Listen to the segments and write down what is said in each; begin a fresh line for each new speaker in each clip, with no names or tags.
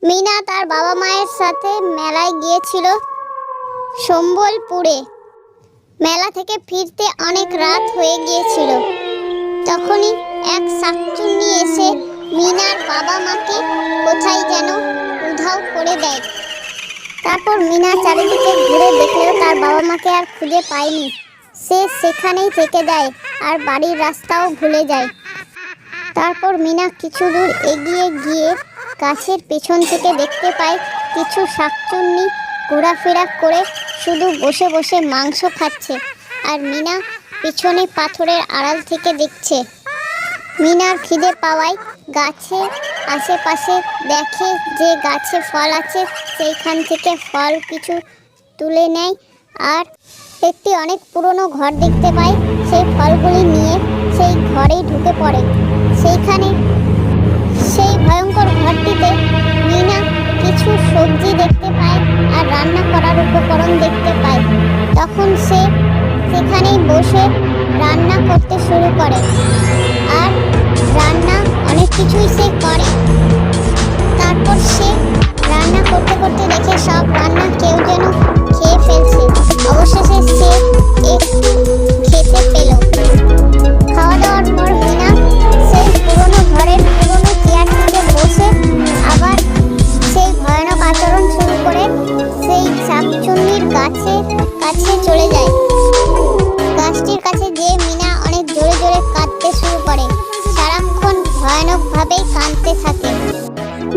মিনা তার বাবা মায়ের সাথে মেলায় গিয়েছিল সম্বলপুরে। মেলা থেকে ফিরতে অনেক রাত হয়ে গিয়েছিল। তখনই এক শাকচুন্নি এসে মিনার বাবা মাকে কোথায় যেন উধাও করে দেয়। তারপর মিনা চারিদিকে ঘুরে দেখলেও তার বাবা মাকে আর খুঁজে পায়নি। সে সেখানেই থেকে যায় আর বাড়ির রাস্তাও ভুলে যায়। তারপর মিনা কিছু দূর এগিয়ে গিয়ে গাছের পেছন থেকে দেখতে পায় কিছু শাকচুন্নি ঘোরাফেরা করে শুধু বসে বসে মাংস খাচ্ছে, আর মিনা পিছনে পাথরের আড়াল থেকে দেখছে। মিনার খিদে পাওয়ায় গাছের আশেপাশে দেখে যে গাছে ফল আছে, সেইখান থেকে ফল কিছু তুলে নেয় আর একটি অনেক পুরনো ঘর দেখতে পায়। সেই ফলগুলি নিয়ে সেই ঘরেই ঢুকে পড়ে। সেইখানে সেই ভয়ঙ্কর ঘরটিতে মিনা কিছু সবজি দেখতে পায় আর রান্না করার উপকরণ দেখতে পায়। তখন সে সেখানেই বসে রান্না করতে শুরু করে আর রান্না অনেক কিছুই সে করে। তারপর সে রান্না করতে করতে দেখে সব রান্না কেউ যেন খেয়ে ফেলছে। অবশেষে সে একটু খেতে পেল। খাওয়া দাওয়ার পর মিনা সেই পুরনো ঘরের পুরনো চেয়ারটিতে বসে আবার সেই ভয়ানক আচরণ শুরু করে সেই শাকচুন্নির গাছের কাছে চলে যায়। গাছটির কাছে যেয়ে মিনা অনেক জোরে জোরে কাঁদতে শুরু করে। সারাক্ষণ ভয়ানকভাবেই কাঁদতে থাকে।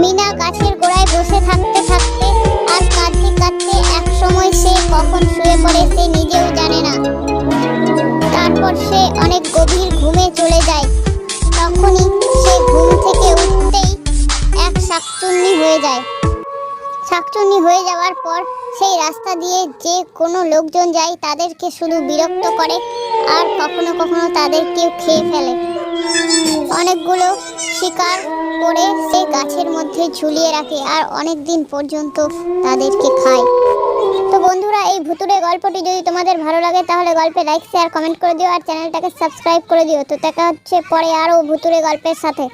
মিনা গাছের গোড়ায় বসে থাকতে থাকতে আর কাঁদতে কাঁদতে এক সময় সে কখন শুয়ে পড়ে সে নিজেও জানে না। তারপর সে অনেক গভীর ঘুমে চলে যায়। তখনই সে ঘুম থেকে উঠতেই এক শাকচুন্নি হয়ে যায়। শাকচুন্নি হয়ে যাওয়ার পর সেই রাস্তা দিয়ে যে কোনো লোকজন যায় তাদেরকে শুধু বিরক্ত করে আর কখনো কখনো তাদেরকেও খেয়ে ফেলে। অনেকগুলো শিকার করে সে গাছের মধ্যে ঝুলিয়ে রাখে আর অনেক দিন পর্যন্ত তাদেরকে খায়। তো বন্ধুরা, এই ভুতুড়ে গল্পটি যদি তোমাদের ভালো লাগে তাহলে গল্পে লাইক শেয়ার কমেন্ট করে দিও আর চ্যানেলটাকে সাবস্ক্রাইব করে দিও। তো দেখা হচ্ছে পরে আরও ভুতুড়ে গল্পের সাথে।